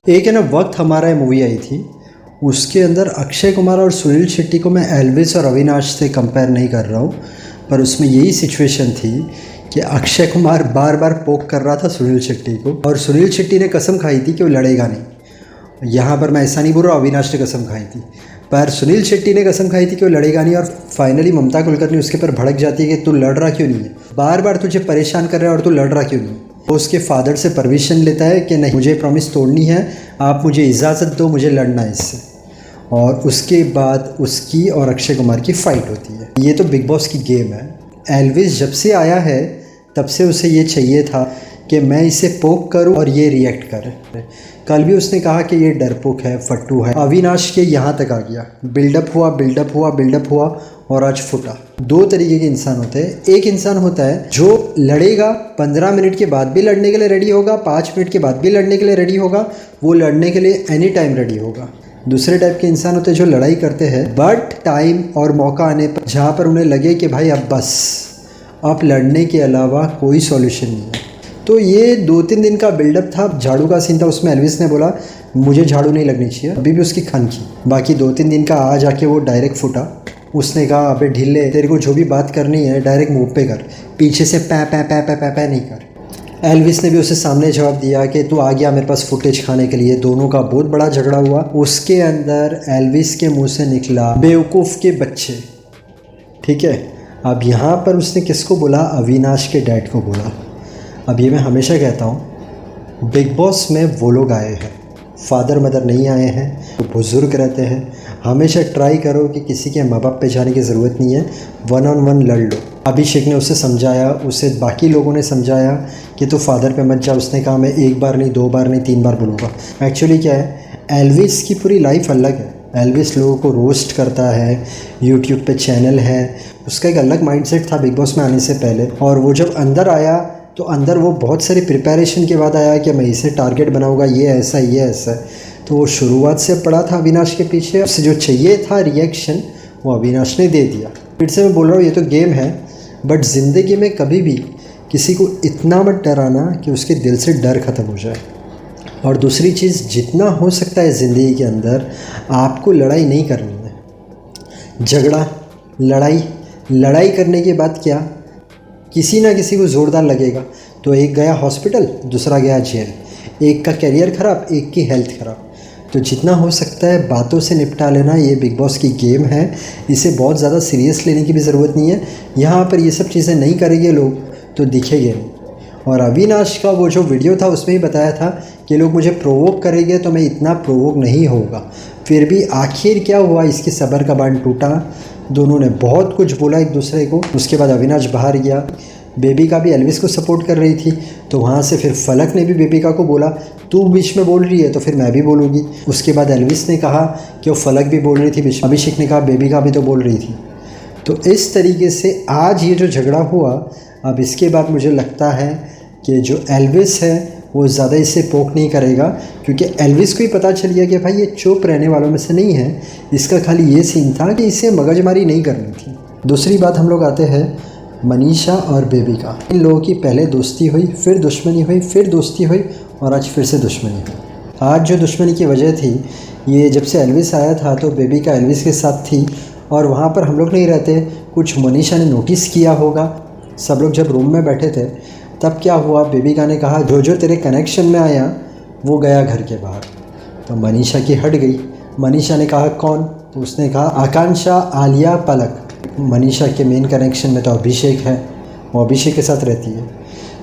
एक है ना वक्त हमारा मूवी आई थी, उसके अंदर अक्षय कुमार और सुनील शेट्टी को मैं एल्विस और अविनाश से कंपेयर नहीं कर रहा हूँ, पर उसमें यही सिचुएशन थी कि अक्षय कुमार बार बार पोक कर रहा था सुनील शेट्टी को, और सुनील शेट्टी ने कसम खाई थी कि वो लड़ेगा नहीं। यहाँ पर मैं ऐसा नहीं बोल रहा अविनाश ने कसम खाई थी, पर सुनील शेट्टी ने कसम खाई थी कि वो लड़ेगा नहीं, और फाइनली ममता कुलकर्णी उसके पर भड़क जाती है कि तू लड़ रहा क्यों नहीं है, बार बार तुझे परेशान कर रहा है और तू लड़ रहा क्यों नहीं है। वो उसके फादर से परमिशन लेता है कि नहीं, मुझे प्रॉमिस तोड़नी है, आप मुझे इजाज़त दो, मुझे लड़ना है इससे। और उसके बाद उसकी और अक्षय कुमार की फ़ाइट होती है। ये तो बिग बॉस की गेम है। एल्विस जब से आया है तब से उसे ये चाहिए था कि मैं इसे पोक करूं और ये रिएक्ट करे। कल भी उसने कहा कि ये डरपोक है, फट्टू है। अविनाश के यहाँ तक आ गया, बिल्डअप हुआ बिल्डअप हुआ बिल्डअप हुआ और आज फुटा। दो तरीके के इंसान होते हैं। एक इंसान होता है जो लड़ेगा, 15 मिनट के बाद भी लड़ने के लिए रेडी होगा, 5 मिनट के बाद भी लड़ने के लिए रेडी होगा, वो लड़ने के लिए एनी टाइम रेडी होगा। दूसरे टाइप के इंसान होते हैं जो लड़ाई करते हैं बट टाइम और मौका आने पर, जहाँ पर उन्हें लगे कि भाई अब बस, अब लड़ने के अलावा कोई सॉल्यूशन नहीं है। तो ये 2-3 दिन का बिल्डअप था, झाड़ू का सीन था, उसमें एल्विस ने बोला मुझे झाड़ू नहीं लगनी चाहिए, अभी भी उसकी खन की। बाकी 2-3 दिन का आ जाके वो डायरेक्ट फूटा। उसने कहा अबे ढीले, तेरे को जो भी बात करनी है डायरेक्ट मुँह पे कर, पीछे से पै पै पै पै पै पै नहीं कर। एल्विस ने भी उसे सामने जवाब दिया कि तू आ गया मेरे पास फुटेज खाने के लिए। दोनों का बहुत बड़ा झगड़ा हुआ। उसके अंदर एल्विस के मुंह से निकला बेवकूफ़ के बच्चे, ठीक है। अब यहाँ पर उसने किसको बोला? अविनाश के डैड को बोला। अब ये मैं हमेशा कहता हूँ, बिग बॉस में वो लोग आए हैं, फादर मदर नहीं आए हैं, तो बुज़ुर्ग रहते हैं। हमेशा ट्राई करो कि किसी के माँ बाप पे जाने की ज़रूरत नहीं है, 1-on-1 लड़ लो। अभिषेक ने उसे समझाया, उसे बाकी लोगों ने समझाया कि तू फादर पे मत जा। उसने कहा मैं 1 बार नहीं, 2 बार नहीं, 3 बार बोलूँगा। एक्चुअली क्या है, एल्विस की पूरी लाइफ अलग है। एल्विस लोगों को रोस्ट करता है, यूट्यूब पे चैनल है, उसका एक अलग माइंडसेट था बिग बॉस में आने से पहले। और वो जब अंदर आया तो अंदर वो बहुत सारी प्रिपरेशन के बाद आया कि मैं इसे टारगेट बनाऊँगा, ये ऐसा ये ऐसा। तो वो शुरुआत से पड़ा था अविनाश के पीछे। उससे जो चाहिए था रिएक्शन वो अविनाश ने दे दिया। फिर से मैं बोल रहा हूँ ये तो गेम है, बट ज़िंदगी में कभी भी किसी को इतना मत डराना कि उसके दिल से डर ख़त्म हो जाए। और दूसरी चीज़, जितना हो सकता है ज़िंदगी के अंदर आपको लड़ाई नहीं करनी है। झगड़ा, लड़ाई करने के बाद क्या, किसी ना किसी को ज़ोरदार लगेगा। तो एक गया हॉस्पिटल, दूसरा गया जेल, एक का करियर ख़राब, एक की हेल्थ ख़राब। तो जितना हो सकता है बातों से निपटा लेना। ये बिग बॉस की गेम है, इसे बहुत ज़्यादा सीरियस लेने की भी ज़रूरत नहीं है। यहाँ पर ये सब चीज़ें नहीं करेंगे लोग तो दिखेंगे नहीं। और अविनाश का वो जो वीडियो था उसमें ही बताया था कि लोग मुझे प्रोवोक करेंगे तो मैं इतना प्रोवोक नहीं होगा। फिर भी आखिर क्या हुआ, इसकी सब्र का बांध टूटा। दोनों ने बहुत कुछ बोला एक दूसरे को। उसके बाद अविनाश बाहर गया, बेबिका भी एल्विस को सपोर्ट कर रही थी, तो वहाँ से फिर फलक ने भी बेबिका को बोला तू बीच में बोल रही है तो फिर मैं भी बोलूँगी। उसके बाद एल्विस ने कहा कि वो फलक भी बोल रही थी बीच में, अभिषेक ने कहा बेबिका भी तो बोल रही थी। तो इस तरीके से आज ये जो झगड़ा हुआ, अब इसके बाद मुझे लगता है कि जो एल्विस है वो ज़्यादा इसे पोक नहीं करेगा, क्योंकि एल्विस को ही पता चल गया कि भाई ये चुप रहने वालों में से नहीं है। इसका खाली ये सीन था कि इसे मगजमारी नहीं करनी थी। दूसरी बात, हम लोग आते हैं मनीषा और बेबिका। इन लोगों की पहले दोस्ती हुई, फिर दुश्मनी हुई, फिर दोस्ती हुई और आज फिर से दुश्मनी हुई। आज जो दुश्मनी की वजह थी, ये जब से एल्विस आया था तो बेबिका एल्विस के साथ थी और वहाँ पर हम लोग नहीं रहते। कुछ मनीषा ने नोटिस किया होगा। सब लोग जब रूम में बैठे थे तब क्या हुआ, बेबिका ने कहा जो जो तेरे कनेक्शन में आया वो गया घर के बाहर। तो मनीषा की हट गई। मनीषा ने कहा कौन? तो उसने कहा आकांक्षा, आलिया, पलक। मनीषा के मेन कनेक्शन में तो अभिषेक है, वो अभिषेक के साथ रहती है।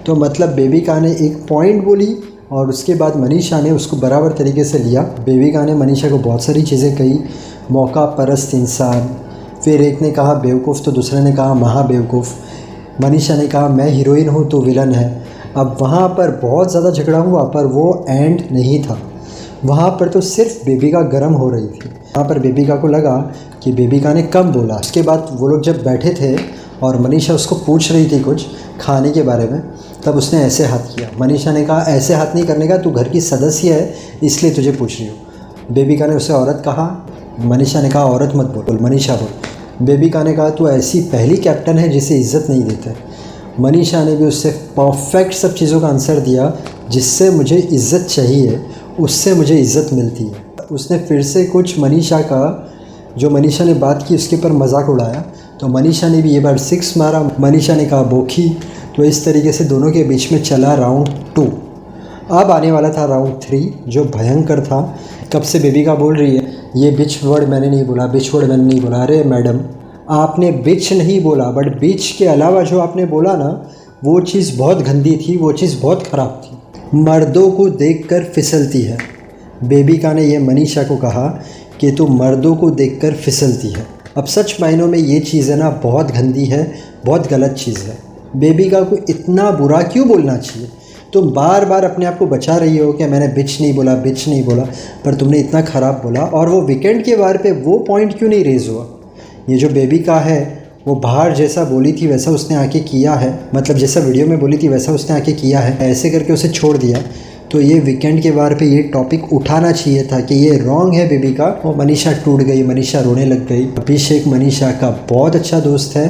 तो मतलब बेबिका ने एक पॉइंट बोली और उसके बाद मनीषा ने उसको बराबर तरीके से लिया। बेबिका ने मनीषा को बहुत सारी चीज़ें कही, मौका परस्त इंसान। फिर एक ने कहा बेवकूफ़ तो दूसरे ने कहा महा बेवकूफ़। मनीषा ने कहा मैं हीरोइन हूँ तो विलन है। अब वहाँ पर बहुत ज़्यादा झगड़ा हुआ, पर वो एंड नहीं था। वहाँ पर तो सिर्फ बेबिका गर्म हो रही थी। वहाँ पर बेबिका को लगा कि बेबिका ने कम बोला। उसके बाद वो लोग जब बैठे थे और मनीषा उसको पूछ रही थी कुछ खाने के बारे में, तब उसने ऐसे हाथ किया। मनीषा ने कहा ऐसे हाथ नहीं करने का, तू घर की सदस्य है इसलिए तुझे पूछ रही हूँ। बेबिका ने उसे औरत कहा। मनीषा ने कहा औरत मत बोल, मनीषा बोल। बेबिका ने कहा तू ऐसी पहली कैप्टन है जिसे इज़्ज़त नहीं देते। मनीषा ने भी उससे परफेक्ट सब चीज़ों का आंसर दिया, जिससे मुझे इज़्ज़त चाहिए उससे मुझे इज़्ज़त मिलती है। उसने फिर से कुछ मनीषा का, जो मनीषा ने बात की उसके ऊपर मजाक उड़ाया, तो मनीषा ने भी ये बार 6 मारा, मनीषा ने कहा बोखी। तो इस तरीके से दोनों के बीच में चला राउंड 2। अब आने वाला था राउंड 3, जो भयंकर था। कब से बेबिका बोल रही है ये बिच वर्ड मैंने नहीं बोला, बिच वर्ड मैंने नहीं बोला। अरे मैडम, आपने बिच नहीं बोला, बट बिच के अलावा जो आपने बोला ना, वो चीज़ बहुत गंदी थी, वो चीज़ बहुत ख़राब थी। मर्दों को देखकर फिसलती है। बेबिका ने ये मनीषा को कहा कि तू मर्दों को देखकर फिसलती है। अब सच मायनों में ये चीज़ है ना, बहुत गंदी है, बहुत गलत चीज़ है। बेबिका को इतना बुरा क्यों बोलना चाहिए? तुम बार बार अपने आप को बचा रही हो कि मैंने बिच नहीं बोला, बिच नहीं बोला, पर तुमने इतना ख़राब बोला। और वो वीकेंड के बार पे वो पॉइंट क्यों नहीं रेज़ हुआ? ये जो बेबिका है वो बाहर जैसा बोली थी वैसा उसने आके किया है, मतलब जैसा वीडियो में बोली थी वैसा उसने आके किया है, ऐसे करके उसे छोड़ दिया। तो ये वीकेंड के बार पे ये टॉपिक उठाना चाहिए था कि ये रॉन्ग है बेबिका। और मनीषा टूट गई, मनीषा रोने लग गई। अभिषेक मनीषा का बहुत अच्छा दोस्त है,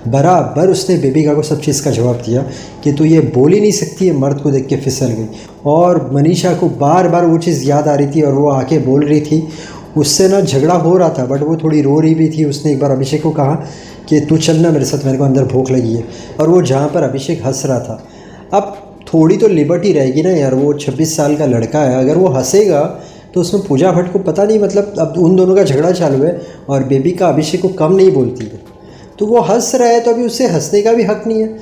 बराबर उसने बेबिका को सब चीज़ का जवाब दिया कि तू ये बोल ही नहीं सकती है, मर्द को देख के फिसल गई। और मनीषा को बार बार वो चीज़ याद आ रही थी और वो आके बोल रही थी। उससे ना झगड़ा हो रहा था, बट वो थोड़ी रो रही भी थी। उसने एक बार अभिषेक को कहा कि तू चलना मेरे साथ, मेरे को अंदर भूख लगी है। और वो जहाँ पर अभिषेक हंस रहा था, अब थोड़ी तो लिबर्टी रहेगी ना यार, वो 26 साल का लड़का है, अगर वो हंसेगा तो उसमें पूजा भट्ट को पता नहीं, मतलब अब उन दोनों का झगड़ा चालू है और बेबिका अभिषेक को कम नहीं बोलती है, तो वो हंस रहा है, तो अभी उससे हंसने का भी हक नहीं है।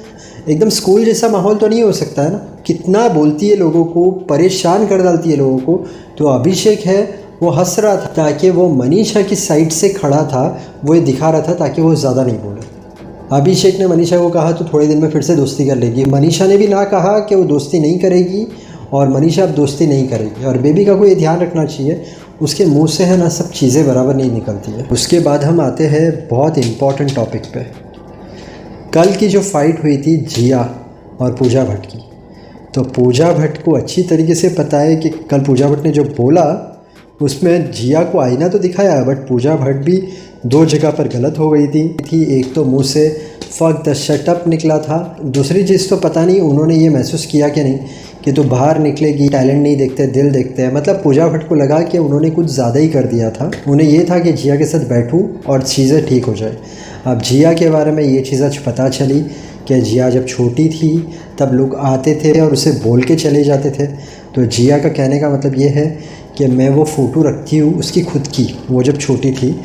एकदम स्कूल जैसा माहौल तो नहीं हो सकता है ना। कितना बोलती है लोगों को, परेशान कर डालती है लोगों को। तो अभिषेक है वो हंस रहा था ताकि वो मनीषा की साइड से खड़ा था, वो ये दिखा रहा था ताकि वो ज़्यादा नहीं बोले। अभिषेक ने मनीषा को कहा तो थोड़े दिन में फिर से दोस्ती कर लेगी। मनीषा ने भी ना कहा कि वो दोस्ती नहीं करेगी और मनीषा अब दोस्ती नहीं करेगी। और बेबिका को ये ध्यान रखना चाहिए, उसके मुंह से है ना सब चीज़ें बराबर नहीं निकलती है। उसके बाद हम आते हैं बहुत इम्पॉर्टेंट टॉपिक पे। कल की जो फाइट हुई थी जिया और पूजा भट्ट की, तो पूजा भट्ट को अच्छी तरीके से पता है कि कल पूजा भट्ट ने जो बोला उसमें जिया को आईना तो दिखाया, बट पूजा भट्ट भी 2 जगह पर गलत हो गई थी। एक तो मुंह से फक द शटअप निकला था, दूसरी चीज़ तो पता नहीं उन्होंने ये महसूस किया कि नहीं कि तो बाहर निकलेगी, टैलेंट नहीं देखते दिल देखते हैं। मतलब पूजा भट्ट को लगा कि उन्होंने कुछ ज़्यादा ही कर दिया था। उन्हें ये था कि जिया के साथ बैठूं और चीज़ें ठीक हो जाए। अब जिया के बारे में ये चीज़ आज पता चली कि जिया जब छोटी थी तब लोग आते थे और उसे बोल के चले जाते थे। तो जिया का कहने का मतलब ये है कि मैं वो फ़ोटो रखती हूँ उसकी खुद की, वो जब छोटी थी,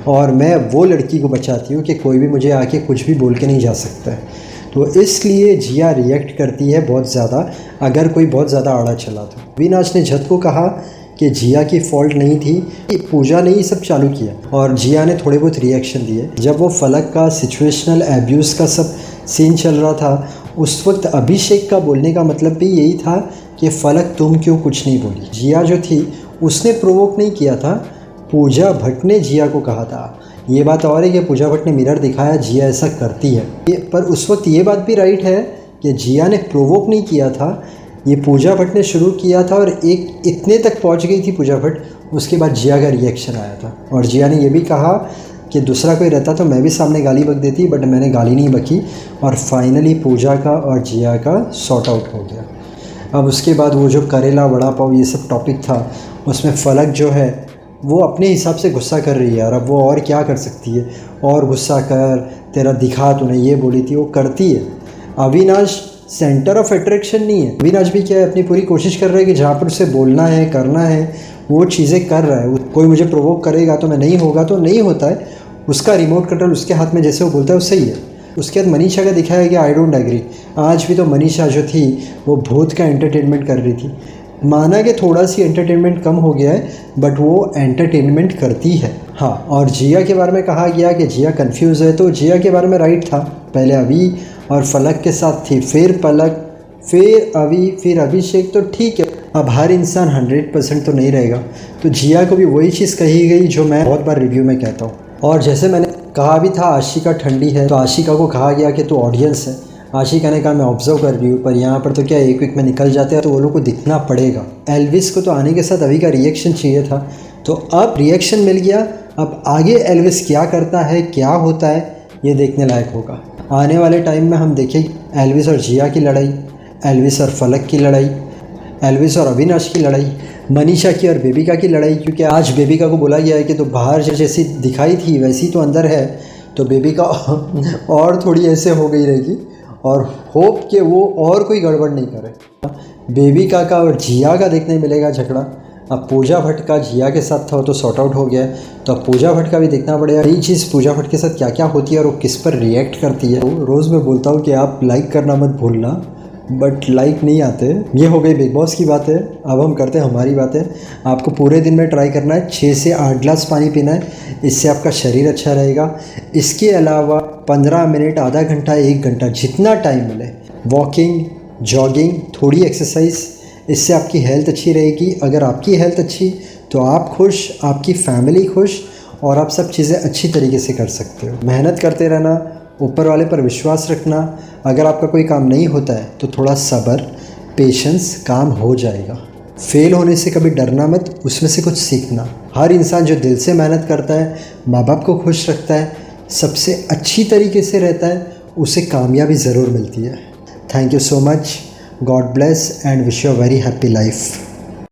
और मैं वो लड़की को बचाती हूँ कि कोई भी मुझे आके कुछ भी बोल के नहीं जा सकता है। तो इसलिए जिया रिएक्ट करती है बहुत ज़्यादा अगर कोई बहुत ज़्यादा आड़ा चला तो। अविनाश ने झट को कहा कि जिया की फॉल्ट नहीं थी, कि पूजा ने ही सब चालू किया, और जिया ने थोड़े बहुत रिएक्शन दिए। जब वो फलक का सिचुएशनल एब्यूज़ का सब सीन चल रहा था, उस वक्त अभिषेक का बोलने का मतलब भी यही था कि फलक तुम क्यों कुछ नहीं बोली। जिया जो थी उसने प्रोवोक नहीं किया था, पूजा भट्ट ने जिया को कहा था। ये बात और है कि पूजा भट्ट ने मिरर दिखाया जिया ऐसा करती है, पर उस वक्त ये बात भी राइट है कि जिया ने प्रोवोक नहीं किया था, ये पूजा भट्ट ने शुरू किया था और एक इतने तक पहुंच गई थी पूजा भट्ट, उसके बाद जिया का रिएक्शन आया था। और जिया ने ये भी कहा कि दूसरा कोई रहता तो मैं भी सामने गाली बक देती, बट मैंने गाली नहीं बकी, और फाइनली पूजा का और जिया का सॉर्ट आउट हो गया। अब उसके बाद वो जो करेला वड़ा पाव ये सब टॉपिक था, उसमें फलक जो है वो अपने हिसाब से गुस्सा कर रही है, और अब वो और क्या कर सकती है, और गुस्सा कर, तेरा दिखा, तूने ये बोली थी, वो करती है। अविनाश सेंटर ऑफ अट्रैक्शन नहीं है। अविनाश भी क्या है, अपनी पूरी कोशिश कर रहा है कि जहाँ पर उसे बोलना है, करना है, वो चीज़ें कर रहा है। कोई मुझे प्रोवोक करेगा तो मैं नहीं होगा तो नहीं होता है, उसका रिमोट कंट्रोल उसके हाथ में, जैसे वो बोलता है वो सही है। उसके बाद मनीषा का दिखाया कि आई डोंट एग्री। आज भी तो मनीषा जो थी वो भूत का एंटरटेनमेंट कर रही थी। माना कि थोड़ा सी एंटरटेनमेंट कम हो गया है, बट वो एंटरटेनमेंट करती है। हाँ, और जिया के बारे में कहा गया कि जिया कंफ्यूज है, तो जिया के बारे में राइट था। पहले अभी और फलक के साथ थी, फिर पलक, फिर अभी, फिर अभिषेक, तो ठीक है। अब हर इंसान 100% तो नहीं रहेगा, तो जिया को भी वही चीज़ कही गई जो मैं बहुत बार रिव्यू में कहता हूँ। और जैसे मैंने कहा भी था आशिका ठंडी है, तो आशिका को कहा गया कि तू ऑडियंस है। आशिका ने कहा मैं ऑब्जर्व कर रही हूँ, पर यहाँ पर तो क्या एक वीक में निकल जाते हैं, तो वो लोग को दिखना पड़ेगा। एल्विस को तो आने के साथ अभी का रिएक्शन चाहिए था, तो अब रिएक्शन मिल गया। अब आगे एल्विस क्या करता है, क्या होता है, ये देखने लायक होगा। आने वाले टाइम में हम देखें एल्विस और जिया की लड़ाई, एल्विस और फलक की लड़ाई, एल्विस और अविनाश की लड़ाई, मनीषा की और बेबिका की लड़ाई। क्योंकि आज बेबिका को बोला गया है कि तो बाहर जैसी दिखाई थी वैसी तो अंदर है, तो बेबिका और थोड़ी ऐसे हो गई रहेगी और होप कि वो और कोई गड़बड़ नहीं करे। बेबिका का और जिया का देखने मिलेगा झगड़ा। अब पूजा भट्ट का जिया के साथ था वो तो सॉर्ट आउट हो गया है, तो अब पूजा भट्ट का भी देखना पड़ेगा। यही चीज़ पूजा भट्ट के साथ क्या क्या होती है और वो किस पर रिएक्ट करती है। रोज़ मैं बोलता हूँ कि आप लाइक करना मत भूलना, बट लाइक नहीं आते। ये हो गई बिग बॉस की बातें। अब हम करते हैं हमारी बातें। आपको पूरे दिन में ट्राई करना है 6 से 8 ग्लास पानी पीना है, इससे आपका शरीर अच्छा रहेगा। इसके अलावा 15 मिनट, आधा घंटा, 1 घंटा जितना टाइम मिले वॉकिंग, जॉगिंग, थोड़ी एक्सरसाइज, इससे आपकी हेल्थ अच्छी रहेगी। अगर आपकी हेल्थ अच्छी तो आप खुश, आपकी फैमिली खुश और आप सब चीज़ें अच्छी तरीके से कर सकते हो। मेहनत करते रहना, ऊपर वाले पर विश्वास रखना। अगर आपका कोई काम नहीं होता है तो थोड़ा सब्र, पेशेंस, काम हो जाएगा। फेल होने से कभी डरना मत, उसमें से कुछ सीखना। हर इंसान जो दिल से मेहनत करता है, माँ बाप को खुश रखता है, सबसे अच्छी तरीके से रहता है, उसे कामयाबी ज़रूर मिलती है। Thank you so much. God bless and wish you a very happy life.